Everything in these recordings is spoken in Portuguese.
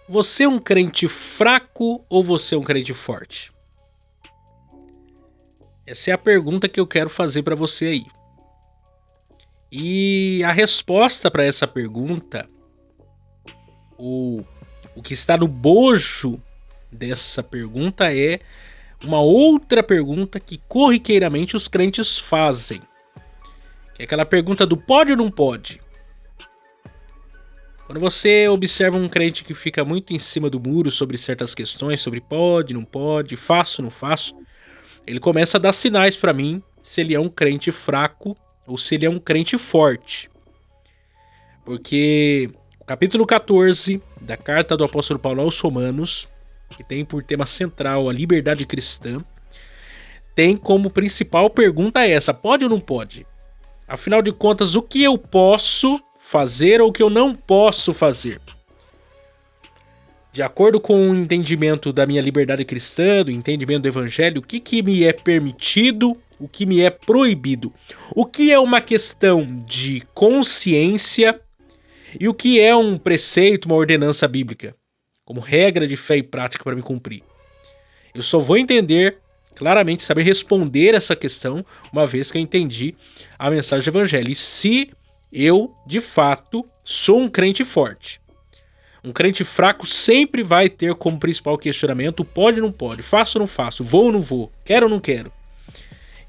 Você é um crente fraco ou você é um crente forte? Essa é a pergunta que eu quero fazer para você aí. E a resposta para essa pergunta, o que está no bojo dessa pergunta é uma outra pergunta que corriqueiramente os crentes fazem. Que é aquela pergunta do pode ou não pode? Quando você observa um crente que fica muito em cima do muro sobre certas questões, sobre pode, não pode, faço, não faço, ele começa a dar sinais para mim se ele é um crente fraco ou se ele é um crente forte. Porque o capítulo 14 da carta do apóstolo Paulo aos Romanos, que tem por tema central a liberdade cristã, tem como principal pergunta essa: pode ou não pode? Afinal de contas, o que eu posso fazer ou o que eu não posso fazer? De acordo com o entendimento da minha liberdade cristã, do entendimento do evangelho, o que me é permitido, o que me é proibido? O que é uma questão de consciência e o que é um preceito, uma ordenança bíblica, como regra de fé e prática para me cumprir? Eu só vou entender claramente, saber responder essa questão uma vez que eu entendi a mensagem do evangelho. E se eu, de fato, sou um crente forte. Um crente fraco sempre vai ter como principal questionamento: pode ou não pode, faço ou não faço, vou ou não vou, quero ou não quero.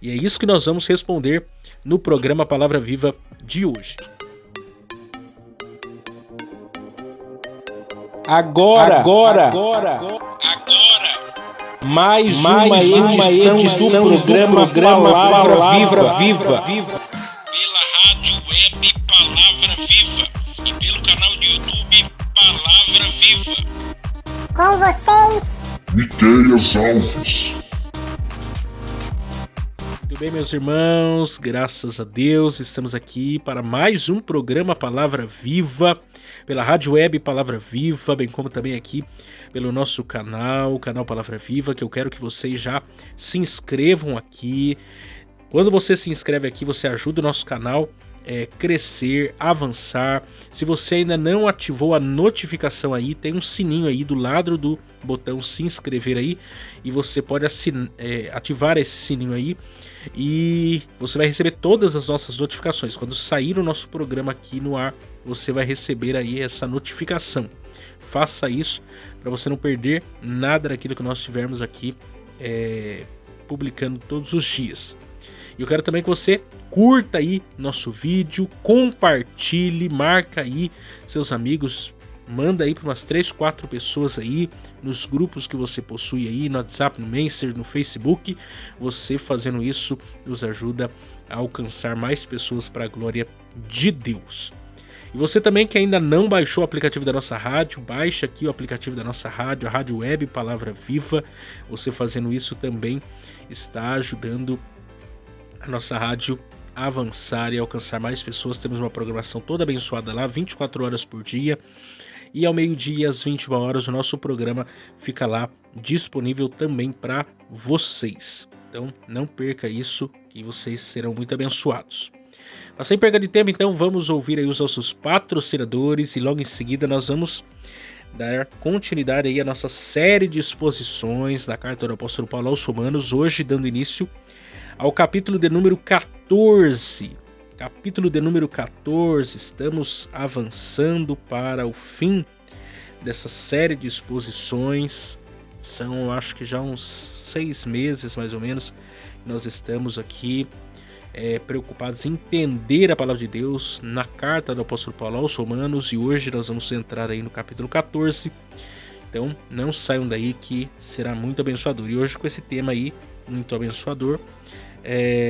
E é isso que nós vamos responder no programa Palavra Viva de hoje. Agora. Mais uma edição do programa Palavra Viva. Pela rádio web Palavra Viva e pelo canal do YouTube Palavra Viva. Com vocês, Miqueias Alves. Muito bem, meus irmãos, graças a Deus, estamos aqui para mais um programa Palavra Viva, pela rádio web Palavra Viva, bem como também aqui pelo nosso canal, o canal Palavra Viva, que eu quero que vocês já se inscrevam aqui. Quando você se inscreve aqui, você ajuda o nosso canal a crescer, avançar. Se você ainda não ativou a notificação aí, tem um sininho aí do lado do botão se inscrever aí, e você pode ativar esse sininho aí e você vai receber todas as nossas notificações. Quando sair o nosso programa aqui no ar, você vai receber aí essa notificação. Faça isso para você não perder nada daquilo que nós estivermos aqui publicando todos os dias. E eu quero também que você curta aí nosso vídeo, compartilhe, marca aí seus amigos, manda aí para umas 3, 4 pessoas aí nos grupos que você possui aí, no WhatsApp, no Messenger, no Facebook. Você fazendo isso nos ajuda a alcançar mais pessoas para a glória de Deus. E você também que ainda não baixou o aplicativo da nossa rádio, baixa aqui o aplicativo da nossa rádio, a rádio web Palavra Viva. Você fazendo isso também está ajudando a nossa rádio a avançar e alcançar mais pessoas. Temos uma programação toda abençoada lá, 24 horas por dia. E ao meio-dia, às 21 horas, o nosso programa fica lá disponível também para vocês. Então não perca isso, que vocês serão muito abençoados. Mas sem perda de tempo, então vamos ouvir aí os nossos patrocinadores e logo em seguida nós vamos dar continuidade aí à nossa série de exposições da carta do apóstolo Paulo aos Romanos, hoje dando início ao capítulo de número 14. Capítulo de número 14, estamos avançando para o fim dessa série de exposições. São, acho que já uns 6 meses mais ou menos, nós estamos aqui preocupados em entender a palavra de Deus na carta do apóstolo Paulo aos Romanos, e hoje nós vamos entrar aí no capítulo 14. Então não saiam daí que será muito abençoador. E hoje com esse tema aí, muito abençoador,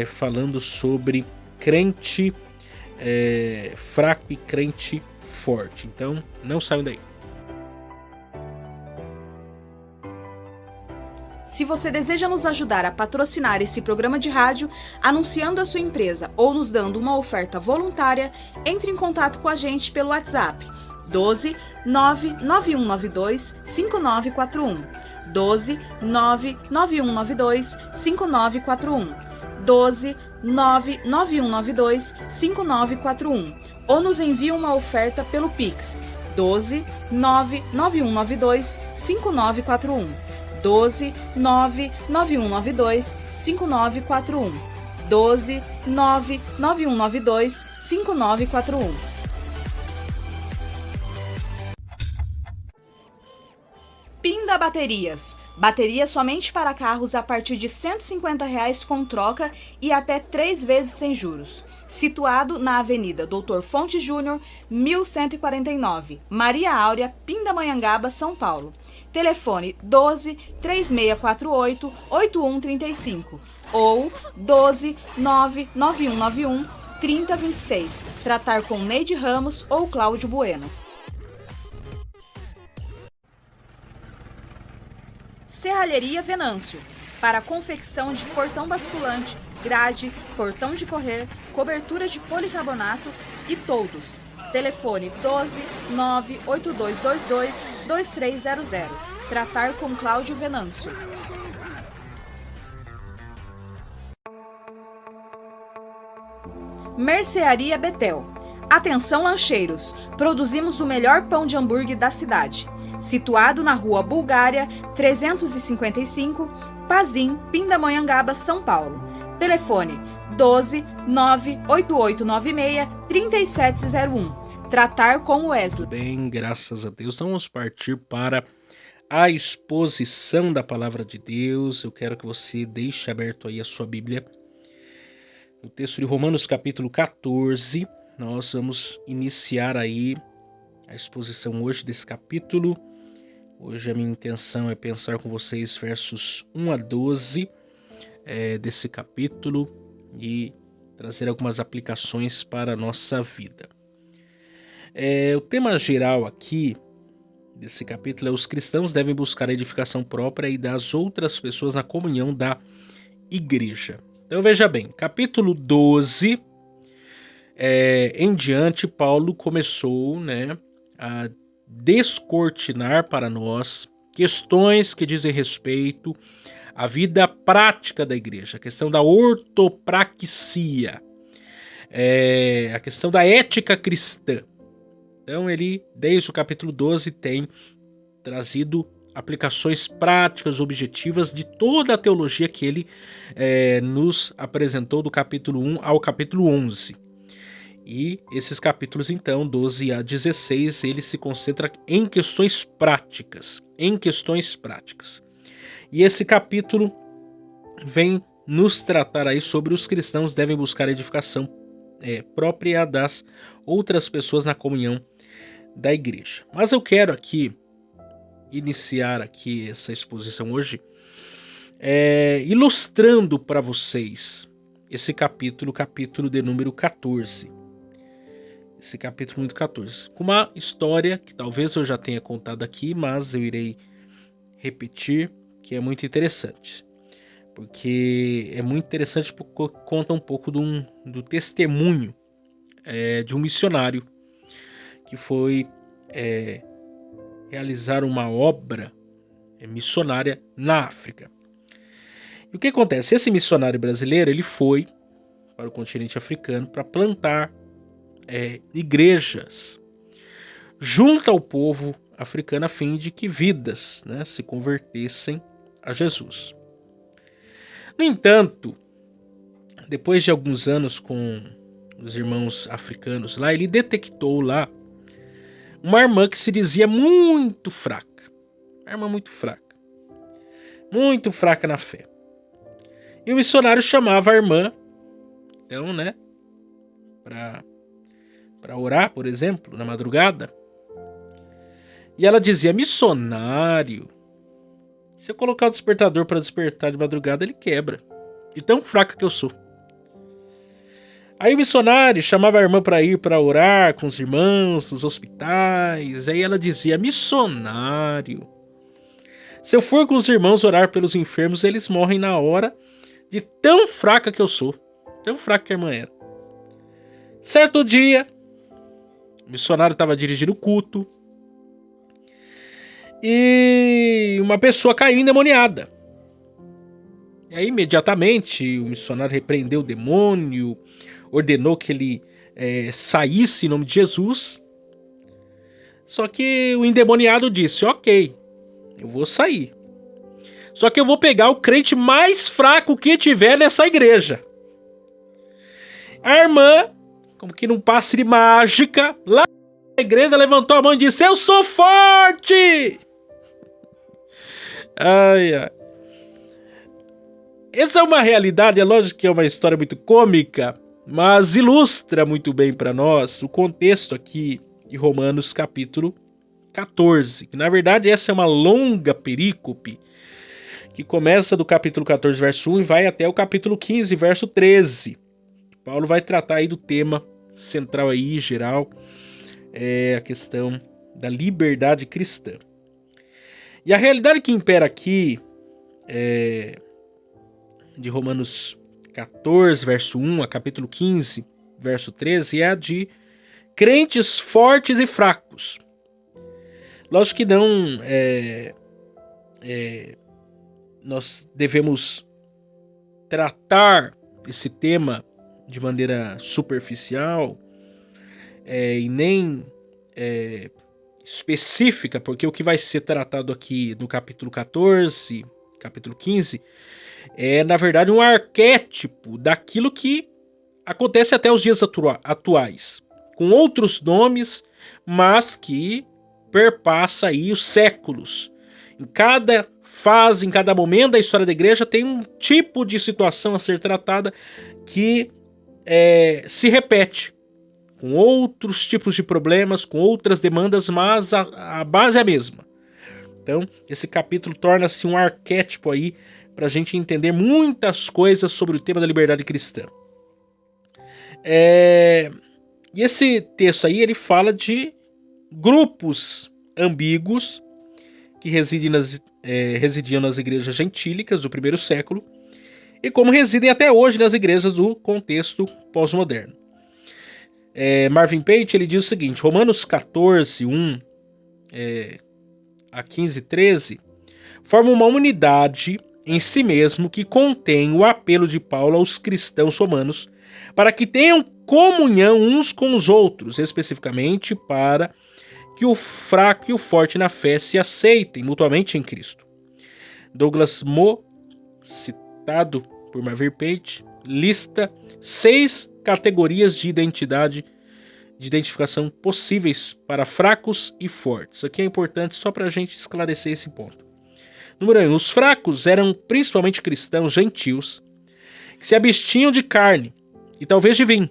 falando sobre crente fraco e crente forte. Então não saiam daí. Se você deseja nos ajudar a patrocinar esse programa de rádio, anunciando a sua empresa ou nos dando uma oferta voluntária, entre em contato com a gente pelo WhatsApp 12 99192 5941, 12 99192 5941, 12 99192 5941, ou nos envie uma oferta pelo Pix 12 99192 5941. 12 99192 5941. 12 99192 5941. Pinda Baterias. Baterias somente para carros a partir de R$ 150 com troca e até 3 vezes sem juros. Situado na Avenida Doutor Fonte Júnior, 1149, Maria Áurea, Pindamonhangaba, São Paulo. Telefone 12 3648 8135 ou 12 99191 3026. Tratar com Neide Ramos ou Cláudio Bueno. Serralheria Venâncio. Para confecção de portão basculante, grade, portão de correr, cobertura de policarbonato e toldos. Telefone 12 98222 2300. Tratar com Cláudio Venâncio. Mercearia Betel. Atenção lancheiros, produzimos o melhor pão de hambúrguer da cidade. Situado na Rua Bulgária, 355, Pazim, Pindamonhangaba, São Paulo. Telefone 12 98896 3701. Tratar com Wesley. Bem, graças a Deus. Então vamos partir para a exposição da Palavra de Deus. Eu quero que você deixe aberto aí a sua Bíblia. No texto de Romanos capítulo 14, nós vamos iniciar aí a exposição hoje desse capítulo. Hoje a minha intenção é pensar com vocês versos 1 a 12 desse capítulo e trazer algumas aplicações para a nossa vida. O tema geral aqui desse capítulo é: os cristãos devem buscar a edificação própria e das outras pessoas na comunhão da igreja. Então veja bem, capítulo 12 em diante, Paulo começou a descortinar para nós questões que dizem respeito à vida prática da igreja, a questão da ortopraxia, a questão da ética cristã. Então ele, desde o capítulo 12, tem trazido aplicações práticas, objetivas de toda a teologia que ele nos apresentou do capítulo 1 ao capítulo 11. E esses capítulos, então, 12 a 16, ele se concentra em questões práticas. E esse capítulo vem nos tratar aí sobre os cristãos devem buscar a edificação própria das outras pessoas na comunhão da igreja. Mas eu quero iniciar aqui essa exposição hoje ilustrando para vocês esse capítulo de número 14. Esse capítulo número 14, com uma história que talvez eu já tenha contado aqui, mas eu irei repetir, que é muito interessante. Porque é muito interessante porque conta um pouco do testemunho de um missionário que foi realizar uma obra missionária na África. E o que acontece? Esse missionário brasileiro, ele foi para o continente africano para plantar igrejas junto ao povo africano a fim de que vidas se convertessem a Jesus. No entanto, depois de alguns anos com os irmãos africanos lá, ele detectou lá uma irmã que se dizia muito fraca. Uma irmã muito fraca na fé. E o missionário chamava a irmã, então, para orar, por exemplo, na madrugada. E ela dizia: missionário, se eu colocar o despertador para despertar de madrugada, ele quebra. De tão fraca que eu sou. Aí o missionário chamava a irmã para ir para orar com os irmãos nos hospitais. Aí ela dizia: missionário, se eu for com os irmãos orar pelos enfermos, eles morrem na hora, de tão fraca que eu sou. Tão fraca que a irmã era. Certo dia, o missionário estava dirigindo o culto e uma pessoa caiu endemoniada. E aí, imediatamente, o missionário repreendeu o demônio, ordenou que ele saísse em nome de Jesus. Só que o endemoniado disse, ok, eu vou sair. Só que eu vou pegar o crente mais fraco que tiver nessa igreja. A irmã, como que num passe de mágica, lá na igreja levantou a mão e disse, eu sou forte! Ai, ai. Essa é uma realidade, é lógico que é uma história muito cômica, mas ilustra muito bem para nós o contexto aqui de Romanos capítulo 14. Que, na verdade, essa é uma longa perícope que começa do capítulo 14, verso 1 e vai até o capítulo 15, verso 13. Paulo vai tratar aí do tema central aí, geral, a questão da liberdade cristã. E a realidade que impera aqui de Romanos 14, verso 1 a capítulo 15, verso 13, é a de crentes fortes e fracos. Lógico que não nós devemos tratar esse tema de maneira superficial e nem específica, porque o que vai ser tratado aqui no capítulo 14, capítulo 15, é, na verdade, um arquétipo daquilo que acontece até os dias atuais, com outros nomes, mas que perpassa aí os séculos. Em cada fase, em cada momento da história da igreja, tem um tipo de situação a ser tratada que se repete, com outros tipos de problemas, com outras demandas, mas a base é a mesma. Então, esse capítulo torna-se um arquétipo aí para a gente entender muitas coisas sobre o tema da liberdade cristã. E esse texto aí, ele fala de grupos ambíguos que residiam nas igrejas gentílicas do primeiro século e como residem até hoje nas igrejas do contexto pós-moderno. Marvin Page, ele diz o seguinte, Romanos 14, 1 a 15, 13, forma uma unidade em si mesmo que contém o apelo de Paulo aos cristãos romanos para que tenham comunhão uns com os outros, especificamente para que o fraco e o forte na fé se aceitem mutuamente em Cristo. Douglas Moo, citado por Marvin Page, lista 6 categorias de identificação possíveis para fracos e fortes. Isso aqui é importante só para a gente esclarecer esse ponto. Número 1. Os fracos eram principalmente cristãos gentios que se abstinham de carne e talvez de vinho,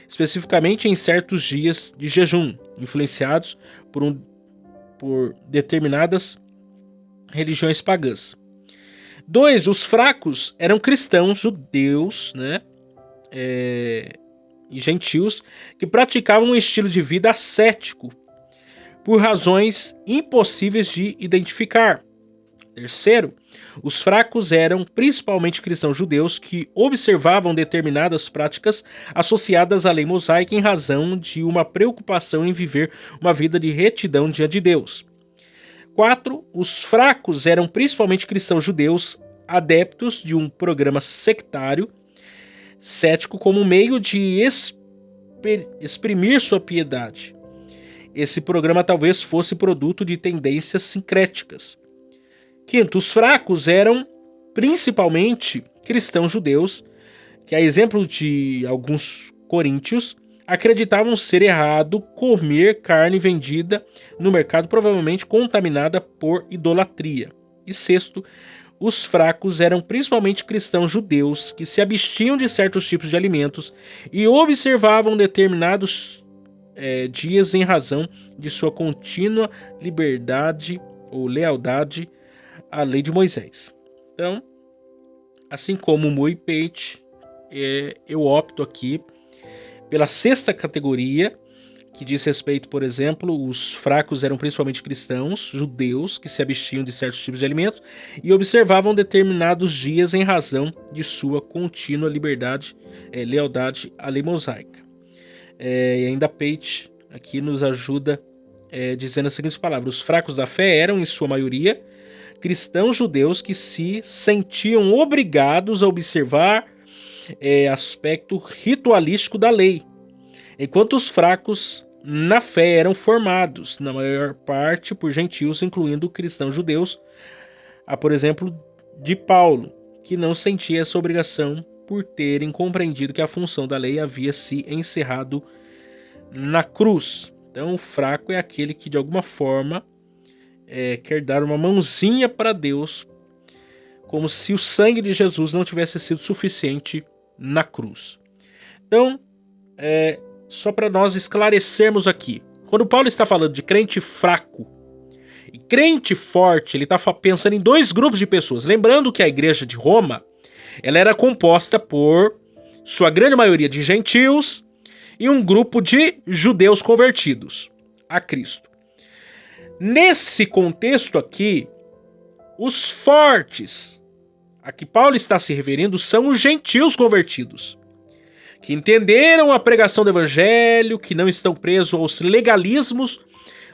especificamente em certos dias de jejum, influenciados por determinadas religiões pagãs. 2. Os fracos eram cristãos judeus, e gentios que praticavam um estilo de vida ascético por razões impossíveis de identificar. 3. Os fracos eram principalmente cristãos judeus que observavam determinadas práticas associadas à lei mosaica em razão de uma preocupação em viver uma vida de retidão diante de Deus. 4. Os fracos eram principalmente cristãos judeus adeptos de um programa sectário cético como meio de exprimir sua piedade. Esse programa talvez fosse produto de tendências sincréticas. 5. Os fracos eram principalmente cristãos judeus que, a exemplo de alguns coríntios, acreditavam ser errado comer carne vendida no mercado, provavelmente contaminada por idolatria. E 6. Os fracos eram principalmente cristãos judeus que se abstinham de certos tipos de alimentos e observavam determinados dias em razão de sua contínua liberdade ou lealdade à lei de Moisés. Então, assim como Moo e Page, eu opto aqui pela 6ª categoria, que diz respeito, por exemplo, os fracos eram principalmente cristãos, judeus, que se abstinham de certos tipos de alimentos e observavam determinados dias em razão de sua contínua lealdade à lei mosaica. E ainda Page aqui nos ajuda dizendo as seguintes palavras: os fracos da fé eram, em sua maioria, cristãos judeus que se sentiam obrigados a observar aspecto ritualístico da lei, enquanto os fracos na fé eram formados, na maior parte, por gentios, incluindo cristãos judeus, por exemplo, de Paulo, que não sentia essa obrigação por terem compreendido que a função da lei havia se encerrado na cruz. Então, o fraco é aquele que, de alguma forma, quer dar uma mãozinha para Deus, como se o sangue de Jesus não tivesse sido suficiente na cruz. Então, só para nós esclarecermos aqui, quando Paulo está falando de crente fraco e crente forte, ele está pensando em dois grupos de pessoas. Lembrando que a igreja de Roma, ela era composta por sua grande maioria de gentios e um grupo de judeus convertidos a Cristo. Nesse contexto aqui, os fortes a que Paulo está se referindo são os gentios convertidos, que entenderam a pregação do evangelho, que não estão presos aos legalismos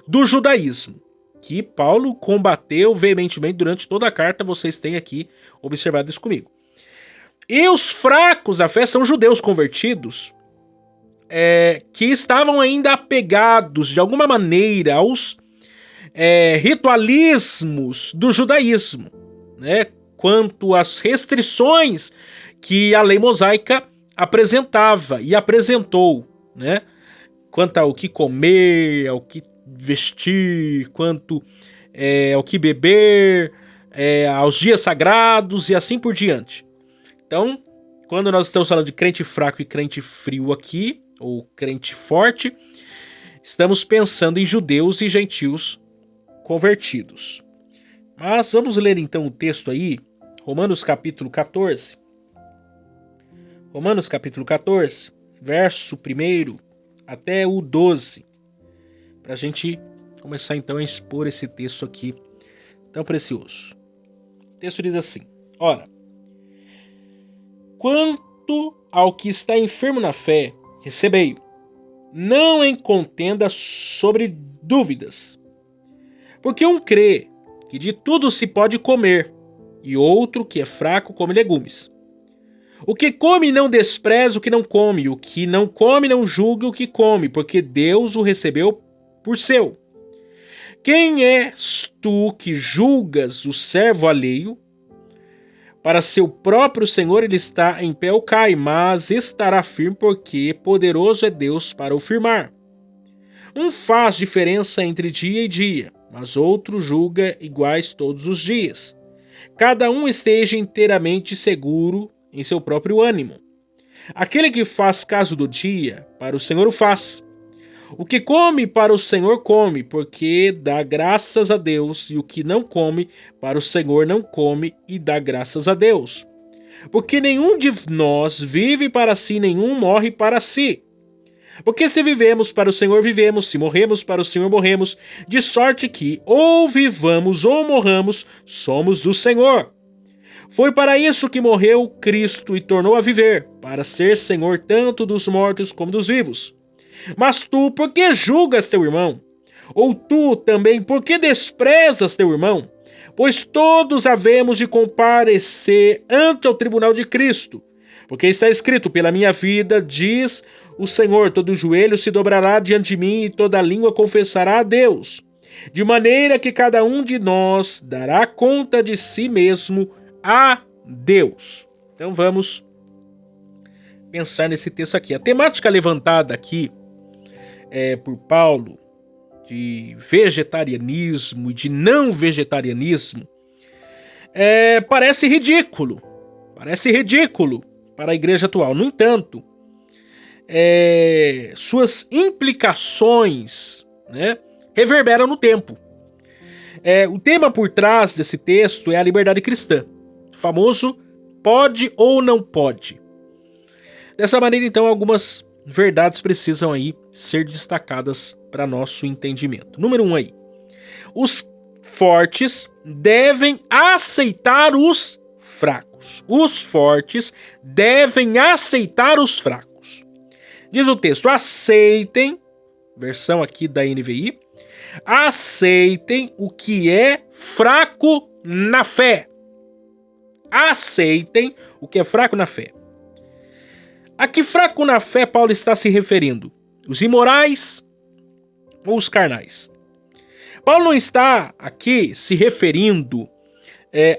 do judaísmo, que Paulo combateu veementemente durante toda a carta. Vocês têm aqui observado isso comigo. E os fracos da fé são judeus convertidos, que estavam ainda apegados de alguma maneira aos ritualismos do judaísmo, né? Quanto às restrições que a lei mosaica apresentava e apresentou, né? Quanto ao que comer, ao que vestir, quanto ao que beber, aos dias sagrados e assim por diante. Então, quando nós estamos falando de crente fraco e crente frio aqui, ou crente forte, estamos pensando em judeus e gentios convertidos. Mas vamos ler então o texto aí, Romanos capítulo 14. Romanos capítulo 14, verso 1 até o 12, para a gente começar então a expor esse texto aqui tão precioso. O texto diz assim: ora, quanto ao que está enfermo na fé, recebei-o, não em contenda sobre dúvidas. Porque um crê que de tudo se pode comer, e outro que é fraco come legumes. O que come não despreza o que não come, o que não come não julga o que come, porque Deus o recebeu por seu. Quem és tu que julgas o servo alheio? Para seu próprio Senhor ele está em pé ou cai, mas estará firme, porque poderoso é Deus para o firmar. Um faz diferença entre dia e dia, mas outro julga iguais todos os dias. Cada um esteja inteiramente seguro em seu próprio ânimo. Aquele que faz caso do dia, para o Senhor o faz. O que come, para o Senhor come, porque dá graças a Deus, e o que não come, para o Senhor não come e dá graças a Deus. Porque nenhum de nós vive para si, nenhum morre para si. Porque se vivemos, para o Senhor vivemos, se morremos, para o Senhor morremos, de sorte que, ou vivamos ou morramos, somos do Senhor. Foi para isso que morreu Cristo e tornou a viver, para ser Senhor tanto dos mortos como dos vivos. Mas tu, por que julgas teu irmão? Ou tu também, por que desprezas teu irmão? Pois todos havemos de comparecer ante o tribunal de Cristo. Porque está escrito: pela minha vida, diz o Senhor, todo joelho se dobrará diante de mim e toda língua confessará a Deus. De maneira que cada um de nós dará conta de si mesmo a Deus. Então vamos pensar nesse texto aqui. A temática levantada aqui por Paulo de vegetarianismo e de não vegetarianismo parece ridículo para a igreja atual. No entanto, suas implicações, né, reverberam no tempo. O tema por trás desse texto é a liberdade cristã, o famoso pode ou não pode. Dessa maneira, então, algumas verdades precisam aí ser destacadas para nosso entendimento. Número 1 aí. Os fortes devem aceitar os fracos. Os fortes devem aceitar os fracos. Diz o texto: aceitem, versão aqui da NVI, aceitem o que é fraco na fé. Aceitem o que é fraco na fé. A que fraco na fé Paulo está se referindo? Os imorais, ou os carnais. Paulo não está aqui se referindo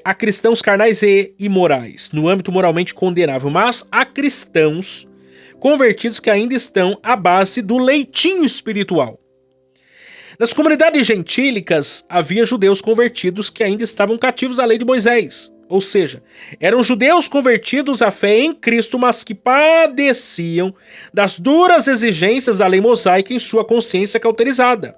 a cristãos carnais e imorais, no âmbito moralmente condenável, mas a cristãos convertidos que ainda estão à base do leitinho espiritual. Nas comunidades gentílicas havia judeus convertidos que ainda estavam cativos à lei de Moisés, ou seja, eram judeus convertidos à fé em Cristo, mas que padeciam das duras exigências da lei mosaica em sua consciência cauterizada.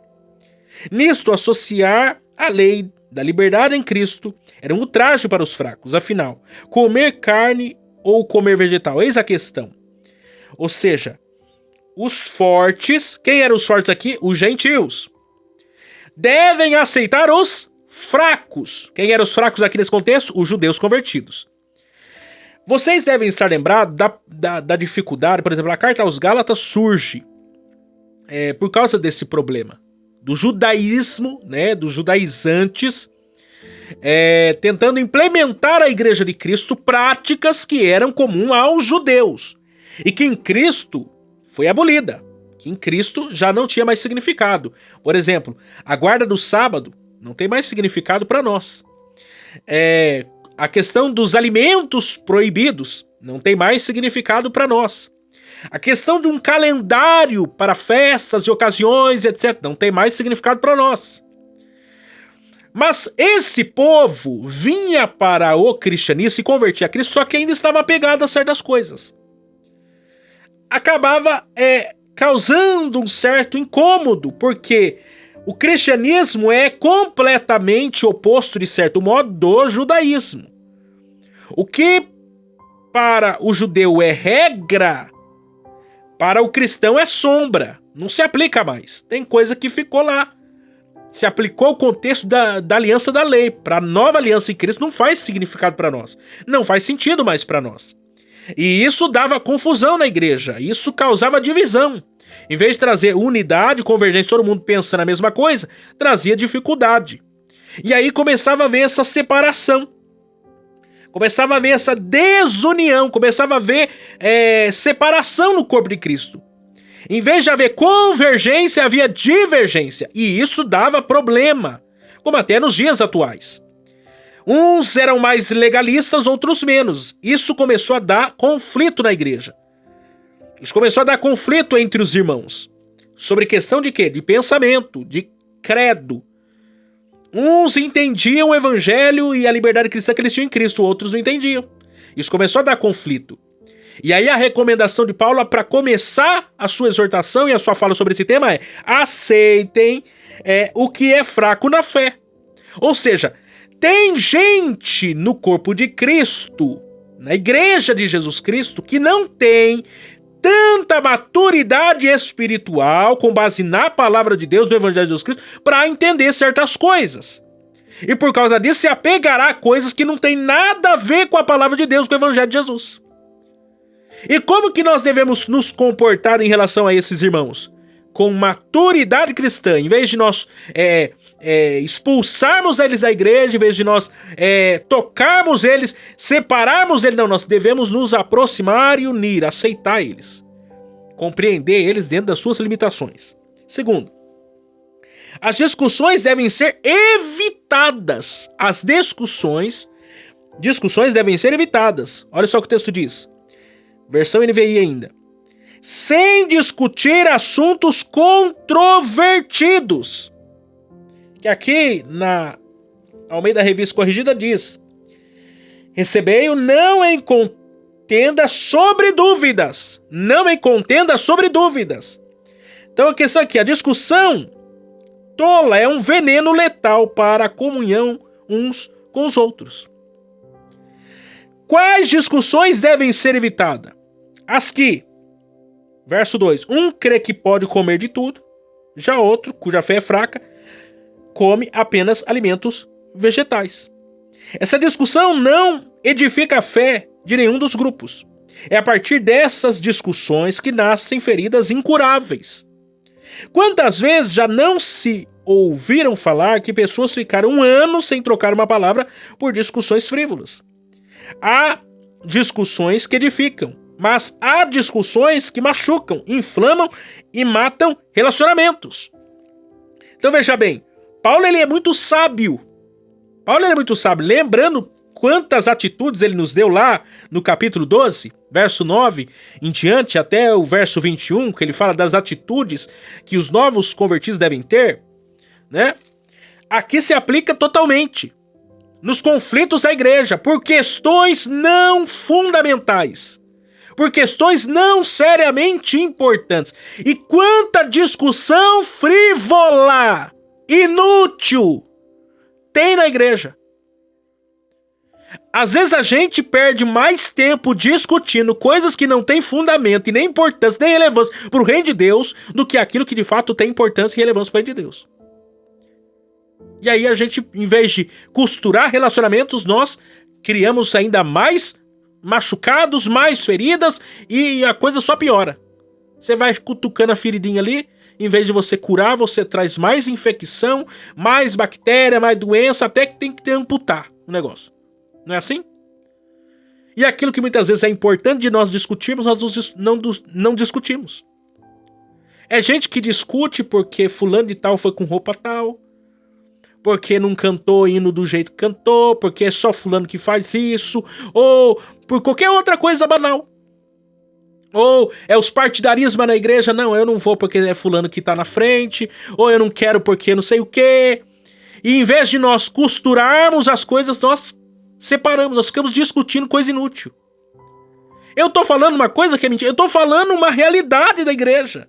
Nisto, associar a lei da liberdade em Cristo era um ultraje para os fracos. Afinal, comer carne ou comer vegetal? Eis a questão. Ou seja, os fortes, quem eram os fortes aqui? Os gentios. Devem aceitar os fracos. Quem eram os fracos aqui nesse contexto? Os judeus convertidos. Vocês devem estar lembrados da dificuldade, por exemplo, a carta aos Gálatas surge por causa desse problema. Do judaísmo, né, dos judaizantes, tentando implementar a Igreja de Cristo práticas que eram comuns aos judeus e que em Cristo foi abolida, que em Cristo já não tinha mais significado. Por exemplo, a guarda do sábado não tem mais significado para nós. A questão dos alimentos proibidos não tem mais significado para nós. A questão de um calendário para festas e ocasiões, etc., não tem mais significado para nós. Mas esse povo vinha para o cristianismo, se convertia a Cristo, só que ainda estava apegado a certas coisas. Acabava causando um certo incômodo, porque o cristianismo é completamente oposto, de certo modo, do judaísmo. O que para o judeu é regra, para o cristão é sombra, não se aplica mais. Tem coisa que ficou lá. Se aplicou o contexto da aliança da lei. Para a nova aliança em Cristo não faz significado para nós. Não faz sentido mais para nós. E isso dava confusão na igreja. Isso causava divisão. Em vez de trazer unidade, convergência, todo mundo pensando a mesma coisa, trazia dificuldade. E aí começava a haver essa separação. Começava a haver essa desunião, começava a haver separação no corpo de Cristo. Em vez de haver convergência, havia divergência. E isso dava problema, como até nos dias atuais. Uns eram mais legalistas, outros menos. Isso começou a dar conflito na igreja. Isso começou a dar conflito entre os irmãos. Sobre questão de quê? De pensamento, de credo. Uns entendiam o evangelho e a liberdade cristã que eles tinham em Cristo, outros não entendiam. Isso começou a dar conflito. E aí a recomendação de Paulo para começar a sua exortação e a sua fala sobre esse tema é: aceitem o que é fraco na fé. Ou seja, tem gente no corpo de Cristo, na igreja de Jesus Cristo, que não tem tanta maturidade espiritual, com base na palavra de Deus, no evangelho de Jesus Cristo, para entender certas coisas. E por causa disso se apegará a coisas que não tem nada a ver com a palavra de Deus, com o evangelho de Jesus. E como que nós devemos nos comportar em relação a esses irmãos? Com maturidade cristã, em vez de nós expulsarmos eles da igreja, em vez de nós tocarmos eles, separarmos eles, não, nós devemos nos aproximar e unir, aceitar eles, compreender eles dentro das suas limitações. Segundo, as discussões devem ser evitadas. As discussões devem ser evitadas. Olha só o que o texto diz. Versão NVI ainda. Sem discutir assuntos controvertidos. Que aqui na Almeida Revista Corrigida diz: recebei-o não em contenda sobre dúvidas. Não em contenda sobre dúvidas. Então a questão aqui, a discussão tola é um veneno letal para a comunhão uns com os outros. Quais discussões devem ser evitadas? As que, verso 2, um crê que pode comer de tudo, já outro, cuja fé é fraca, come apenas alimentos vegetais. Essa discussão não edifica a fé de nenhum dos grupos. É a partir dessas discussões que nascem feridas incuráveis. Quantas vezes já não se ouviram falar que pessoas ficaram um ano sem trocar uma palavra por discussões frívolas? Há discussões que edificam, mas há discussões que machucam, inflamam e matam relacionamentos. Então veja bem, Paulo ele é muito sábio. Lembrando quantas atitudes ele nos deu lá no capítulo 12, verso 9 em diante, até o verso 21, que ele fala das atitudes que os novos convertidos devem ter, né? Aqui se aplica totalmente nos conflitos da igreja, por questões não fundamentais, por questões não seriamente importantes. E quanta discussão frívola, inútil, tem na igreja. Às vezes a gente perde mais tempo discutindo coisas que não têm fundamento e nem importância, nem relevância para o reino de Deus, do que aquilo que de fato tem importância e relevância para o reino de Deus. E aí a gente, em vez de costurar relacionamentos, nós criamos ainda mais machucados, mais feridas, e a coisa só piora. Você vai cutucando a feridinha ali, em vez de você curar, você traz mais infecção, mais bactéria, mais doença, até que tem que amputar o negócio. Não é assim? E aquilo que muitas vezes é importante de nós discutirmos, nós não discutimos. É gente que discute porque fulano de tal foi com roupa tal, porque não cantou hino do jeito que cantou, porque é só fulano que faz isso, ou por qualquer outra coisa banal. Ou é os partidarismos na igreja, não, eu não vou porque é fulano que tá na frente, ou eu não quero porque não sei o quê. E em vez de nós costurarmos as coisas, nós separamos, nós ficamos discutindo coisa inútil. Eu tô falando uma coisa que é mentira, eu tô falando uma realidade da igreja.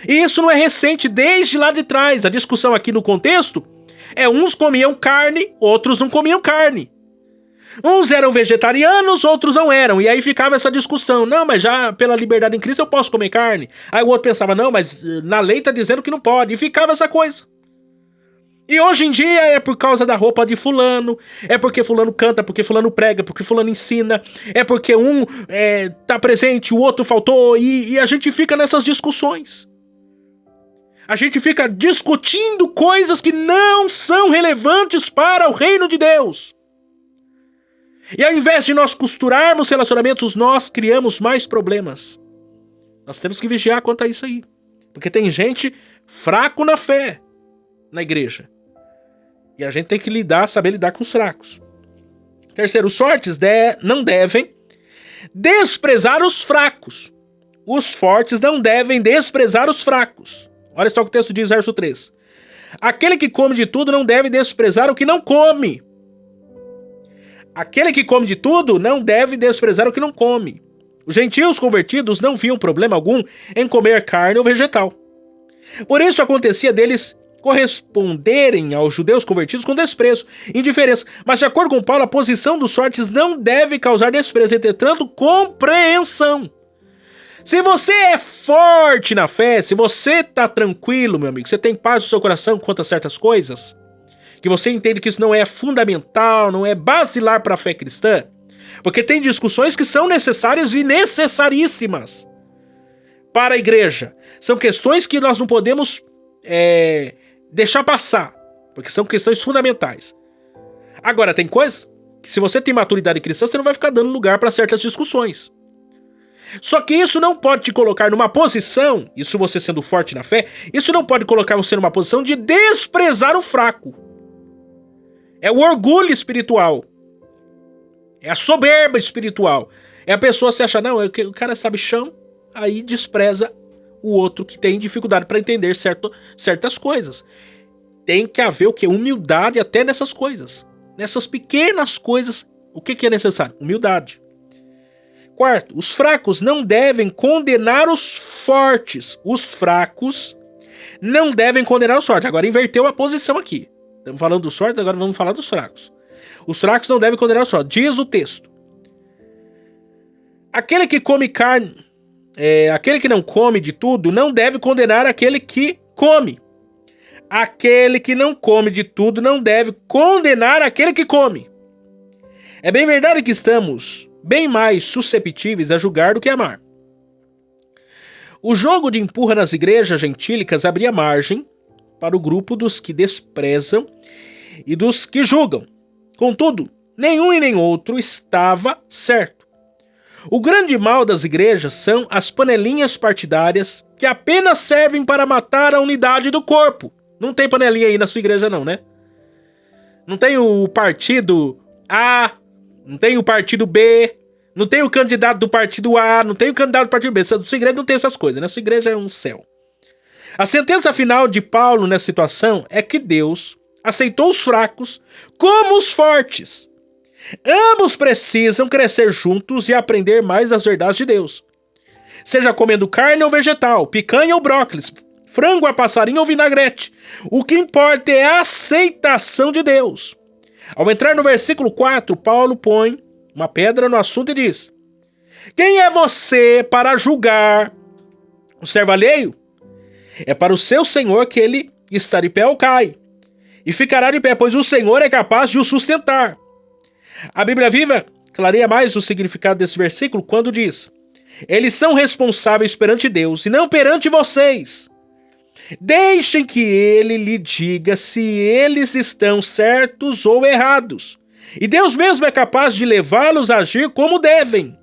E isso não é recente, desde lá de trás. A discussão aqui no contexto é uns comiam carne, outros não comiam carne. Uns eram vegetarianos, outros não eram. E aí ficava essa discussão. Não, mas já pela liberdade em Cristo eu posso comer carne. Aí o outro pensava, não, mas na lei tá dizendo que não pode. E ficava essa coisa. E hoje em dia é por causa da roupa de fulano, é porque fulano canta, porque fulano prega, porque fulano ensina, é porque um tá presente, o outro faltou, e a gente fica nessas discussões. A gente fica discutindo coisas que não são relevantes para o reino de Deus. E ao invés de nós costurarmos relacionamentos, nós criamos mais problemas. Nós temos que vigiar quanto a isso aí. Porque tem gente fraco na fé na igreja. E a gente tem que saber lidar com os fracos. Terceiro, os fortes não devem desprezar os fracos. Os fortes não devem desprezar os fracos. Olha só o que o texto diz, verso 3. Aquele que come de tudo não deve desprezar o que não come. Aquele que come de tudo não deve desprezar o que não come. Os gentios convertidos não viam problema algum em comer carne ou vegetal. Por isso acontecia deles corresponderem aos judeus convertidos com desprezo, indiferença. Mas de acordo com Paulo, a posição dos fortes não deve causar desprezo, entretanto, compreensão. Se você é forte na fé, se você tá tranquilo, meu amigo, você tem paz no seu coração quanto a certas coisas, que você entende que isso não é fundamental, não é basilar para a fé cristã, porque tem discussões que são necessárias e necessaríssimas para a igreja. São questões que nós não podemos deixar passar, porque são questões fundamentais. Agora, tem coisas que se você tem maturidade cristã, você não vai ficar dando lugar para certas discussões. Só que isso não pode te colocar numa posição, isso você sendo forte na fé, isso não pode colocar você numa posição de desprezar o fraco. É o orgulho espiritual. É a soberba espiritual. É a pessoa se achar, não, o cara sabe chão, aí despreza o outro que tem dificuldade para entender certas coisas. Tem que haver o quê? Humildade até nessas coisas. Nessas pequenas coisas, o que é necessário? Humildade. Quarto, os fracos não devem condenar os fortes. Os fracos não devem condenar os fortes. Agora inverteu a posição aqui. Estamos falando dos fortes, agora vamos falar dos fracos. Os fracos não devem condenar os fortes. Diz o texto. Aquele que come carne, aquele que não come de tudo, não deve condenar aquele que come. Aquele que não come de tudo não deve condenar aquele que come. É bem verdade que estamos bem mais susceptíveis a julgar do que a amar. O jogo de empurra nas igrejas gentílicas abria margem para o grupo dos que desprezam e dos que julgam. Contudo, nenhum e nem outro estava certo. O grande mal das igrejas são as panelinhas partidárias que apenas servem para matar a unidade do corpo. Não tem panelinha aí na sua igreja não, né? Não tem o partido A, não tem o partido B, não tem o candidato do partido A, não tem o candidato do partido B. Sua igreja não tem essas coisas, né? Sua igreja é um céu. A sentença final de Paulo nessa situação é que Deus aceitou os fracos como os fortes. Ambos precisam crescer juntos e aprender mais das verdades de Deus. Seja comendo carne ou vegetal, picanha ou brócolis, frango a passarinho ou vinagrete. O que importa é a aceitação de Deus. Ao entrar no versículo 4, Paulo põe uma pedra no assunto e diz: quem é você para julgar o servo alheio? É para o seu Senhor que ele está de pé ou cai, e ficará de pé, pois o Senhor é capaz de o sustentar. A Bíblia Viva clareia mais o significado desse versículo quando diz: eles são responsáveis perante Deus e não perante vocês. Deixem que ele lhe diga se eles estão certos ou errados. E Deus mesmo é capaz de levá-los a agir como devem.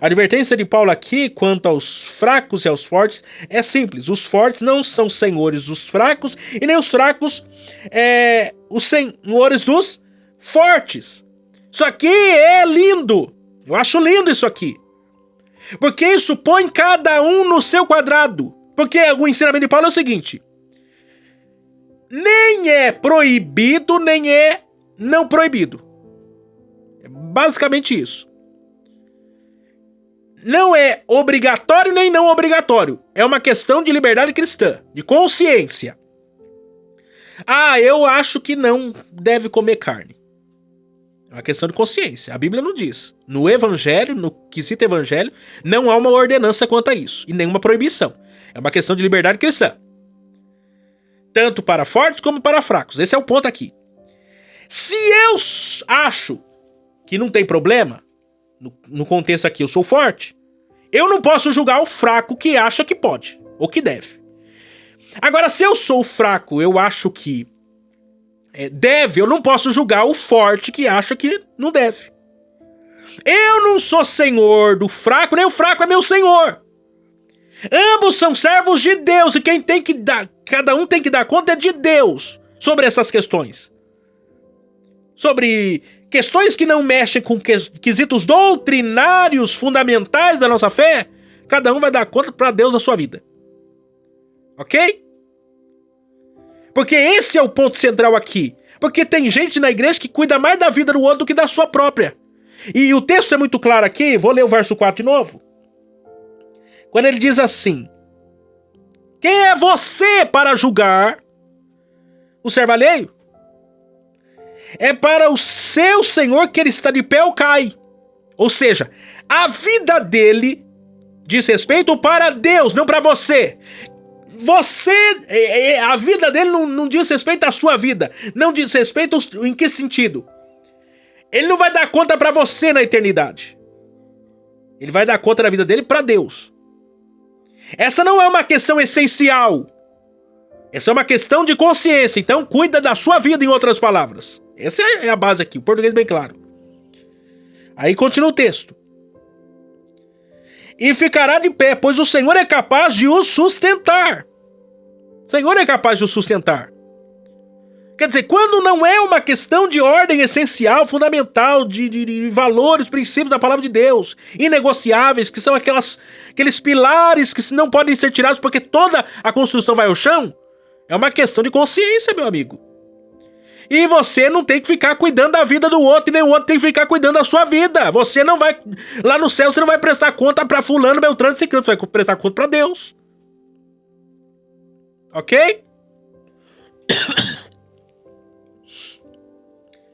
A advertência de Paulo aqui quanto aos fracos e aos fortes é simples. Os fortes não são senhores dos fracos e nem os fracos os senhores dos fortes. Isso aqui é lindo. Eu acho lindo isso aqui. Porque isso põe cada um no seu quadrado. Porque o ensinamento de Paulo é o seguinte: nem é proibido, nem é não proibido. É basicamente isso. Não é obrigatório nem não obrigatório. É uma questão de liberdade cristã, de consciência. Ah, eu acho que não deve comer carne. É uma questão de consciência. A Bíblia não diz. No evangelho, no quesito evangelho, não há uma ordenança quanto a isso. E nenhuma proibição. É uma questão de liberdade cristã. Tanto para fortes como para fracos. Esse é o ponto aqui. Se eu acho que não tem problema, no contexto aqui eu sou forte, eu não posso julgar o fraco que acha que pode, ou que deve. Agora, se eu sou fraco, eu acho que deve, eu não posso julgar o forte que acha que não deve. Eu não sou senhor do fraco, nem o fraco é meu senhor. Ambos são servos de Deus e quem tem que dar, cada um tem que dar conta é de Deus sobre essas questões. Sobre questões que não mexem com quesitos doutrinários fundamentais da nossa fé, cada um vai dar conta para Deus da sua vida. Ok? Porque esse é o ponto central aqui. Porque tem gente na igreja que cuida mais da vida do outro do que da sua própria. E o texto é muito claro aqui, vou ler o verso 4 de novo. Quando ele diz assim: quem é você para julgar o servo alheio? É para o seu Senhor que ele está de pé ou cai. Ou seja, a vida dele diz respeito para Deus, não para você. A vida dele não diz respeito à sua vida. Não diz respeito em que sentido? Ele não vai dar conta para você na eternidade. Ele vai dar conta da vida dele para Deus. Essa não é uma questão essencial. Essa é uma questão de consciência. Então cuida da sua vida, em outras palavras. Essa é a base aqui, o português bem claro. Aí continua o texto. E ficará de pé, pois o Senhor é capaz de o sustentar. O Senhor é capaz de o sustentar. Quer dizer, quando não é uma questão de ordem essencial, fundamental, de valores, princípios da palavra de Deus, inegociáveis, que são aqueles pilares que não podem ser tirados porque toda a construção vai ao chão, é uma questão de consciência, meu amigo. E você não tem que ficar cuidando da vida do outro, e nem o outro tem que ficar cuidando da sua vida. Você não vai, lá no céu, você não vai prestar conta pra fulano, beltrano, ciclano, você vai prestar conta pra Deus. Ok?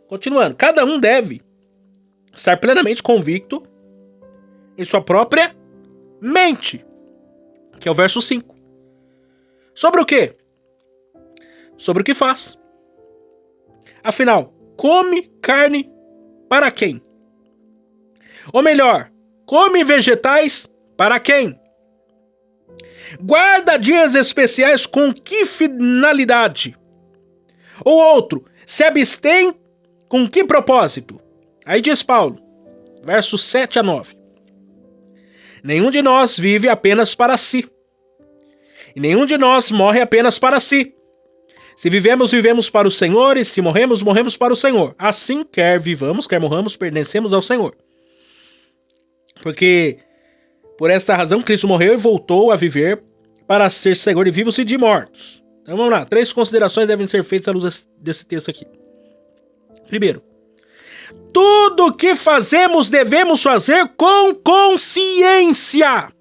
Continuando, cada um deve estar plenamente convicto em sua própria mente, que é o verso 5. Sobre o quê? Sobre o que faz. Afinal, come carne para quem? Ou melhor, come vegetais para quem? Guarda dias especiais com que finalidade? Ou outro, se abstém com que propósito? Aí diz Paulo, versos 7 a 9. Nenhum de nós vive apenas para si, e nenhum de nós morre apenas para si. Se vivemos, vivemos para o Senhor, e se morremos, morremos para o Senhor. Assim, quer vivamos, quer morramos, pertencemos ao Senhor. Porque, por esta razão, Cristo morreu e voltou a viver para ser Senhor de vivos e de mortos. Então vamos lá, 3 considerações devem ser feitas à luz desse texto aqui. Primeiro, tudo o que fazemos devemos fazer com consciência.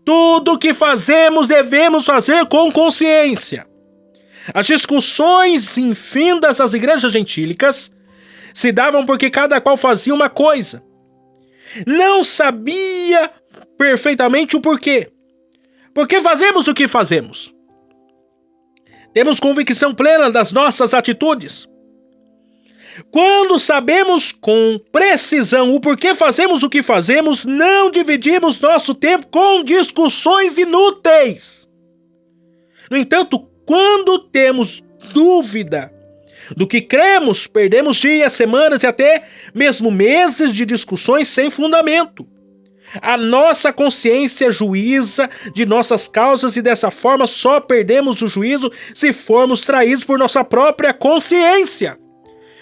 Tudo o que fazemos devemos fazer com consciência. As discussões infindas das igrejas gentílicas se davam porque cada qual fazia uma coisa. Não sabia perfeitamente o porquê. Por que fazemos o que fazemos? Temos convicção plena das nossas atitudes. Quando sabemos com precisão o porquê fazemos o que fazemos, não dividimos nosso tempo com discussões inúteis. No entanto, quando temos dúvida do que cremos, perdemos dias, semanas e até mesmo meses de discussões sem fundamento. A nossa consciência juíza de nossas causas e dessa forma só perdemos o juízo se formos traídos por nossa própria consciência.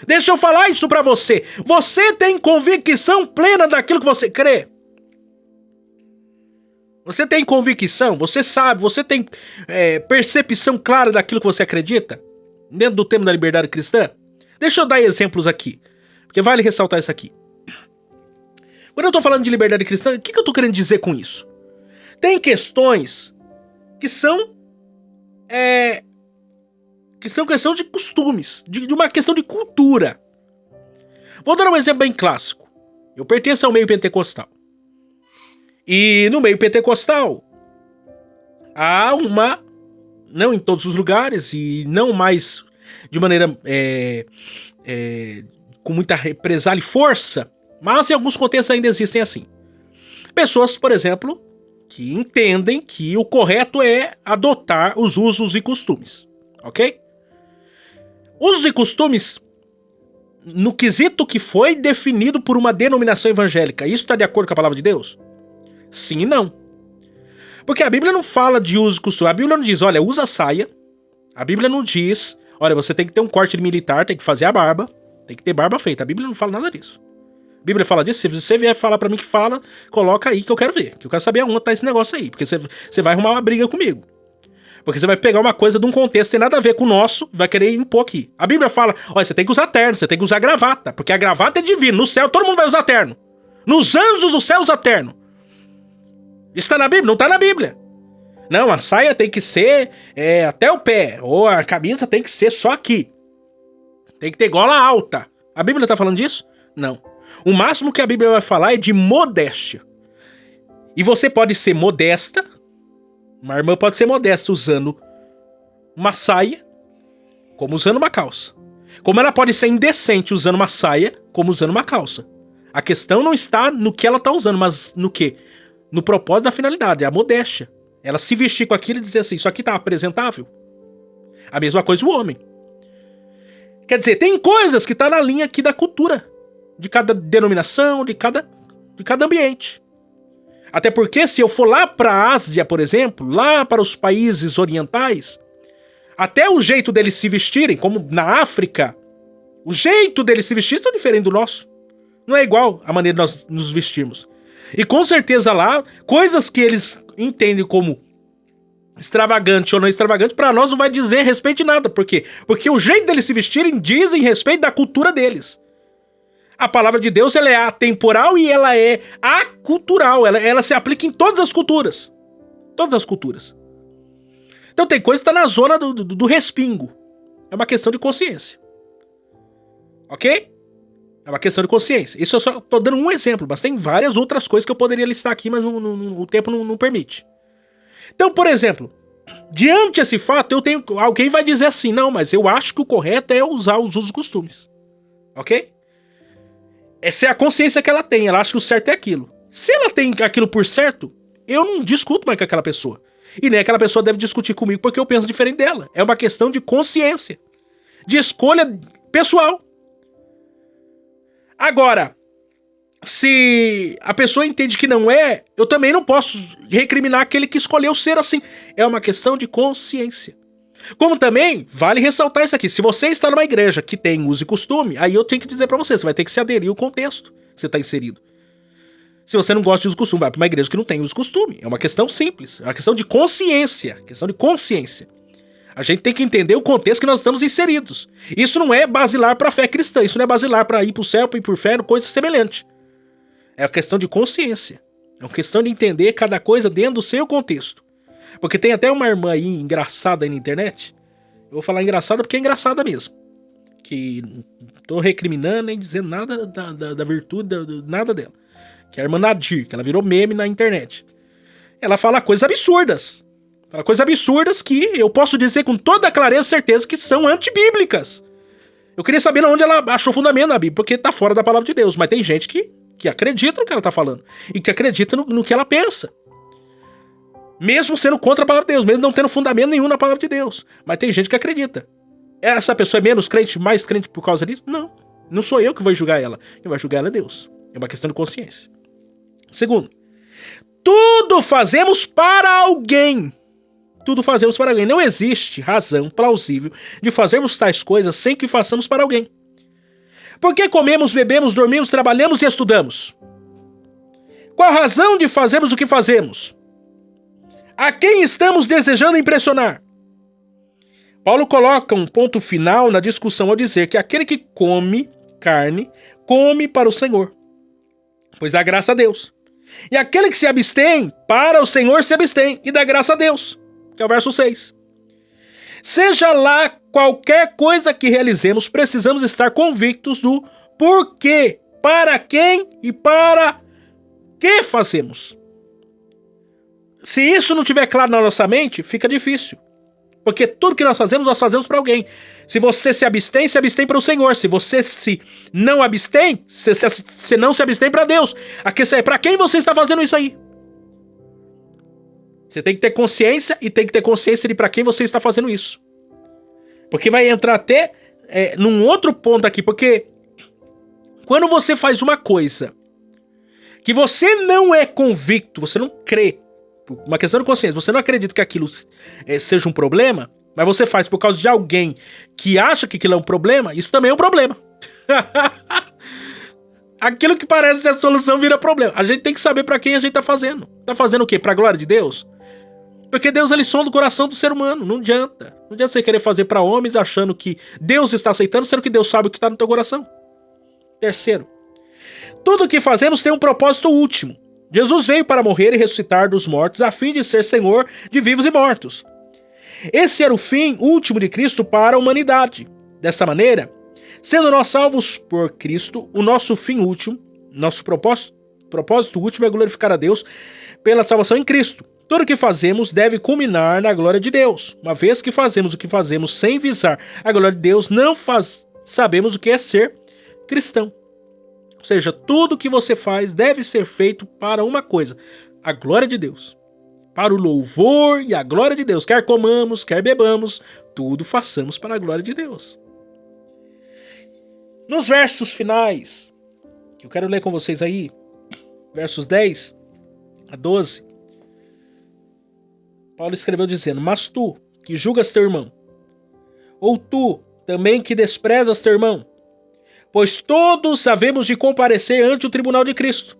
Deixa eu falar isso pra você. Você tem convicção plena daquilo que você crê? Você tem convicção? Você sabe? Você tem percepção clara daquilo que você acredita? Dentro do tema da liberdade cristã? Deixa eu dar exemplos aqui, porque vale ressaltar isso aqui. Quando eu tô falando de liberdade cristã, o que eu tô querendo dizer com isso? Tem questões que são questão de costumes, de uma questão de cultura. Vou dar um exemplo bem clássico. Eu pertenço ao meio pentecostal. E no meio pentecostal há não em todos os lugares e não mais de maneira com muita represália e força, mas em alguns contextos ainda existem assim. Pessoas, por exemplo, que entendem que o correto é adotar os usos e costumes, ok? Usos e costumes, no quesito que foi definido por uma denominação evangélica, isso está de acordo com a palavra de Deus? Sim e não. Porque a Bíblia não fala de uso e costume. A Bíblia não diz, olha, usa saia. A Bíblia não diz, olha, você tem que ter um corte de militar, tem que fazer a barba, tem que ter barba feita. A Bíblia não fala nada disso. A Bíblia fala disso, se você vier falar pra mim que fala, coloca aí que eu quero ver. Que eu quero saber aonde tá esse negócio aí. Porque você vai arrumar uma briga comigo. Porque você vai pegar uma coisa de um contexto que tem nada a ver com o nosso, vai querer impor aqui. A Bíblia fala, olha, você tem que usar terno, você tem que usar gravata, porque a gravata é divina. No céu todo mundo vai usar terno. Nos anjos do céu usa terno. Isso tá na Bíblia? Não tá na Bíblia. Não, a saia tem que ser até o pé, ou a camisa tem que ser só aqui. Tem que ter gola alta. A Bíblia tá falando disso? Não. O máximo que a Bíblia vai falar é de modéstia. E você pode ser modesta, uma irmã pode ser modesta usando uma saia, como usando uma calça. Como ela pode ser indecente usando uma saia, como usando uma calça. A questão não está no que ela tá usando, mas no quê? No propósito da finalidade, é a modéstia. Ela se vestir com aquilo e dizer assim, isso aqui tá apresentável. A mesma coisa o homem. Quer dizer, tem coisas que tá na linha aqui da cultura. De cada denominação, de cada ambiente. Até porque se eu for lá para a Ásia, por exemplo, lá para os países orientais, até o jeito deles se vestirem, como na África, o jeito deles se vestirem é diferente do nosso. Não é igual a maneira de nós nos vestirmos. E com certeza lá, coisas que eles entendem como extravagante ou não extravagante, para nós não vai dizer respeito de nada. Por quê? Porque o jeito deles se vestirem dizem respeito da cultura deles. A palavra de Deus ela é atemporal e ela é acultural. Ela se aplica em todas as culturas. Todas as culturas. Então tem coisa que está na zona do respingo. É uma questão de consciência. Ok? É uma questão de consciência. Isso eu só estou dando um exemplo, mas tem várias outras coisas que eu poderia listar aqui, mas o tempo não permite. Então, por exemplo, diante desse fato, alguém vai dizer assim, não, mas eu acho que o correto é usar os usos e costumes. Ok? Essa é a consciência que ela tem, ela acha que o certo é aquilo. Se ela tem aquilo por certo, eu não discuto mais com aquela pessoa. E nem aquela pessoa deve discutir comigo porque eu penso diferente dela. É uma questão de consciência, de escolha pessoal. Agora, se a pessoa entende que não é, eu também não posso recriminar aquele que escolheu ser assim. É uma questão de consciência. Como também, vale ressaltar isso aqui, se você está numa igreja que tem uso e costume, aí eu tenho que dizer pra você vai ter que se aderir ao contexto que você está inserido. Se você não gosta de uso e costume, vai pra uma igreja que não tem uso e costume. É uma questão simples, é uma questão de consciência, A gente tem que entender o contexto que nós estamos inseridos. Isso não é basilar para a fé cristã, isso não é basilar para ir para o céu, para ir por fé, coisa semelhante. É uma questão de consciência. É uma questão de entender cada coisa dentro do seu contexto. Porque tem até uma irmã aí engraçada aí na internet. Eu vou falar engraçada porque é engraçada mesmo. Que não tô recriminando nem dizendo nada da virtude, nada dela. Que é a irmã Nadir, que ela virou meme na internet. Ela fala coisas absurdas. Fala coisas absurdas que eu posso dizer com toda a clareza e certeza que são antibíblicas. Eu queria saber onde ela achou fundamento na Bíblia, porque tá fora da palavra de Deus. Mas tem gente que acredita no que ela tá falando. E que acredita no que ela pensa. Mesmo sendo contra a palavra de Deus, mesmo não tendo fundamento nenhum na palavra de Deus. Mas tem gente que acredita. Essa pessoa é menos crente, mais crente por causa disso? Não. Não sou eu que vou julgar ela. Quem vai julgar ela é Deus. É uma questão de consciência. Segundo, tudo fazemos para alguém. Tudo fazemos para alguém. Não existe razão plausível de fazermos tais coisas sem que façamos para alguém. Por que comemos, bebemos, dormimos, trabalhamos e estudamos? Qual a razão de fazermos o que fazemos? A quem estamos desejando impressionar? Paulo coloca um ponto final na discussão ao dizer que aquele que come carne, come para o Senhor, pois dá graça a Deus. E aquele que se abstém, para o Senhor se abstém e dá graça a Deus. Que é o verso 6. Seja lá qualquer coisa que realizemos, precisamos estar convictos do porquê, para quem e para que fazemos. Se isso não estiver claro na nossa mente, fica difícil. Porque tudo que nós fazemos para alguém. Se você se abstém para o Senhor. Se você se não abstém, você não se abstém para Deus. A questão é para quem você está fazendo isso aí. Você tem que ter consciência e tem que ter consciência de para quem você está fazendo isso. Porque vai entrar até num outro ponto aqui. Porque quando você faz uma coisa que você não é convicto, você não crê, uma questão de consciência, você não acredita que aquilo seja um problema, mas você faz por causa de alguém que acha que aquilo é um problema, isso também é um problema. Aquilo que parece ser a solução vira problema. A gente tem que saber para quem a gente tá fazendo. Tá fazendo o quê? Pra glória de Deus? Porque Deus, ele sonda o coração do ser humano. Não adianta. Não adianta você querer fazer para homens achando que Deus está aceitando, sendo que Deus sabe o que tá no teu coração. Terceiro, tudo o que fazemos tem um propósito último. Jesus veio para morrer e ressuscitar dos mortos a fim de ser Senhor de vivos e mortos. Esse era o fim último de Cristo para a humanidade. Dessa maneira, sendo nós salvos por Cristo, o nosso fim último, nosso propósito último é glorificar a Deus pela salvação em Cristo. Tudo o que fazemos deve culminar na glória de Deus. Uma vez que fazemos o que fazemos sem visar a glória de Deus, não sabemos o que é ser cristão. Ou seja, tudo que você faz deve ser feito para uma coisa, a glória de Deus. Para o louvor e a glória de Deus. Quer comamos, quer bebamos, tudo façamos para a glória de Deus. Nos versos finais, que eu quero ler com vocês aí, versos 10 a 12, Paulo escreveu dizendo: mas tu, que julgas teu irmão, ou tu, também que desprezas teu irmão, pois todos havemos de comparecer ante o tribunal de Cristo.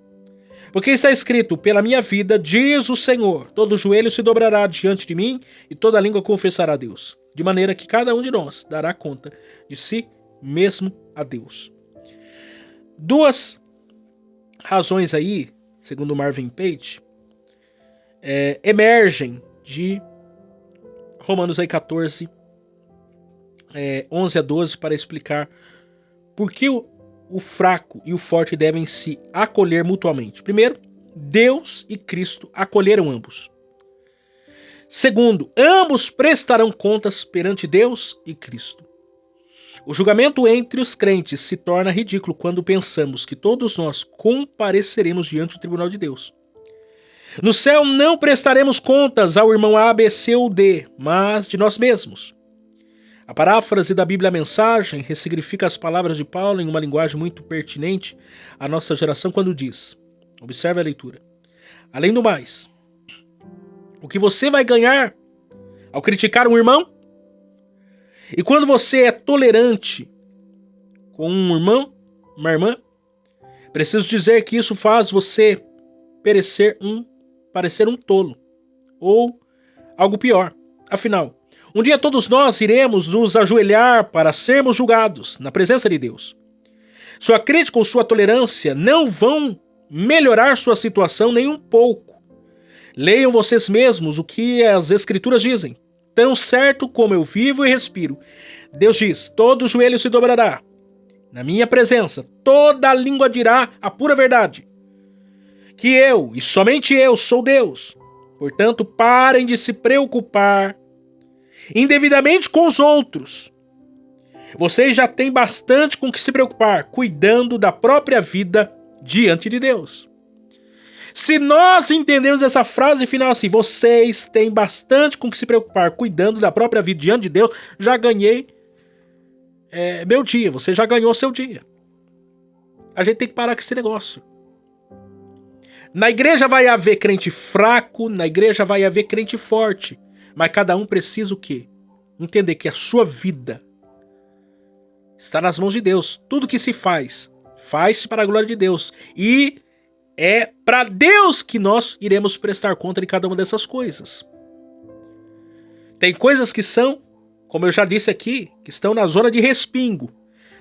Porque está escrito: pela minha vida, diz o Senhor, todo joelho se dobrará diante de mim e toda língua confessará a Deus. De maneira que cada um de nós dará conta de si mesmo a Deus. Duas razões aí, segundo Marvin Page, emergem de Romanos aí 14, 11 a 12 para explicar por que o fraco e o forte devem se acolher mutuamente. Primeiro, Deus e Cristo acolheram ambos. Segundo, ambos prestarão contas perante Deus e Cristo. O julgamento entre os crentes se torna ridículo quando pensamos que todos nós compareceremos diante do tribunal de Deus. No céu não prestaremos contas ao irmão A, B, C ou D, mas de nós mesmos. A paráfrase da Bíblia Mensagem ressignifica as palavras de Paulo em uma linguagem muito pertinente à nossa geração quando diz, observe a leitura: além do mais, o que você vai ganhar ao criticar um irmão, E quando você é tolerante com um irmão, uma irmã, preciso dizer que isso faz você parecer um tolo. Ou algo pior. Afinal, um dia todos nós iremos nos ajoelhar para sermos julgados na presença de Deus. Sua crítica ou sua tolerância não vão melhorar sua situação nem um pouco. Leiam vocês mesmos o que as Escrituras dizem. Tão certo como eu vivo e respiro. Deus diz, todo joelho se dobrará. Na minha presença, toda língua dirá a pura verdade. Que eu, e somente eu, sou Deus. Portanto, parem de se preocupar indevidamente com os outros. Vocês já têm bastante com que se preocupar, cuidando da própria vida diante de Deus. Se nós entendemos essa frase final assim, vocês têm bastante com que se preocupar, cuidando da própria vida diante de Deus, já ganhei meu dia, você já ganhou seu dia. A gente tem que parar com esse negócio. Na igreja vai haver crente fraco, na igreja vai haver crente forte, mas cada um precisa o quê? Entender que a sua vida está nas mãos de Deus. Tudo que se faz-se para a glória de Deus. E é para Deus que nós iremos prestar conta de cada uma dessas coisas. Tem coisas que são, como eu já disse aqui, que estão na zona de respingo,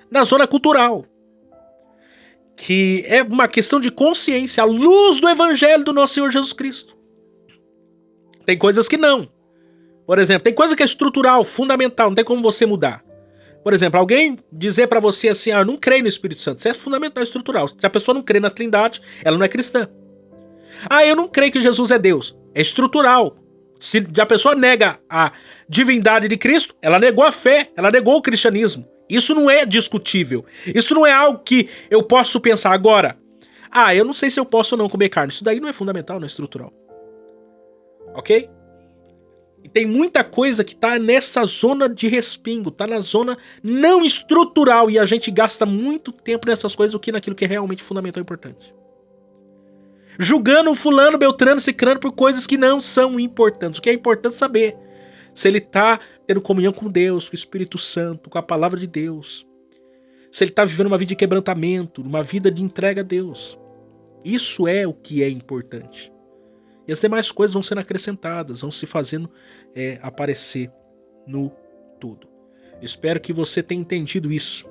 na zona cultural, que é uma questão de consciência, à luz do evangelho do nosso Senhor Jesus Cristo. Tem coisas que não. Por exemplo, tem coisa que é estrutural, fundamental, não tem como você mudar. Por exemplo, alguém dizer pra você assim, eu não creio no Espírito Santo, isso é fundamental, estrutural. Se a pessoa não crê na Trindade, ela não é cristã. Eu não creio que Jesus é Deus, é estrutural. Se a pessoa nega a divindade de Cristo, ela negou a fé, ela negou o cristianismo. Isso não é discutível. Isso não é algo que eu posso pensar agora. Eu não sei se eu posso ou não comer carne. Isso daí não é fundamental, não é estrutural. Ok? E tem muita coisa que tá nessa zona de respingo, tá na zona não estrutural, e a gente gasta muito tempo nessas coisas do que naquilo que é realmente fundamental e importante. Julgando fulano, beltrano, cicrano por coisas que não são importantes. O que é importante saber se ele tá tendo comunhão com Deus, com o Espírito Santo, com a palavra de Deus. Se ele tá vivendo uma vida de quebrantamento, uma vida de entrega a Deus. Isso é o que é importante. E as demais coisas vão sendo acrescentadas, vão se fazendo aparecer no todo. Espero que você tenha entendido isso.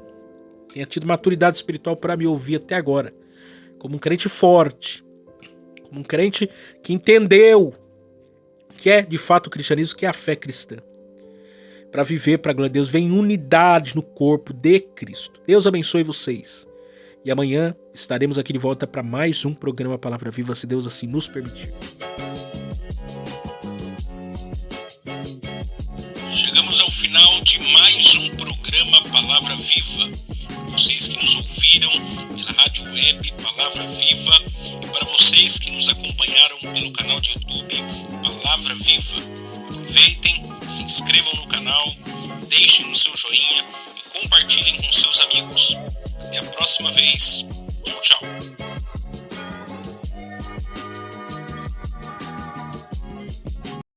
Tenha tido maturidade espiritual para me ouvir até agora. Como um crente forte. Como um crente que entendeu que é de fato o cristianismo, que é a fé cristã. Para viver para a glória de Deus, vem unidade no corpo de Cristo. Deus abençoe vocês. E amanhã estaremos aqui de volta para mais um programa Palavra Viva, se Deus assim nos permitir. Chegamos ao final de mais um programa Palavra Viva. Vocês que nos ouviram pela rádio web Palavra Viva e para vocês que nos acompanharam pelo canal de YouTube Palavra Viva. Aproveitem, se inscrevam no canal, deixem o seu joinha e compartilhem com seus amigos. Até a próxima vez. Tchau, tchau.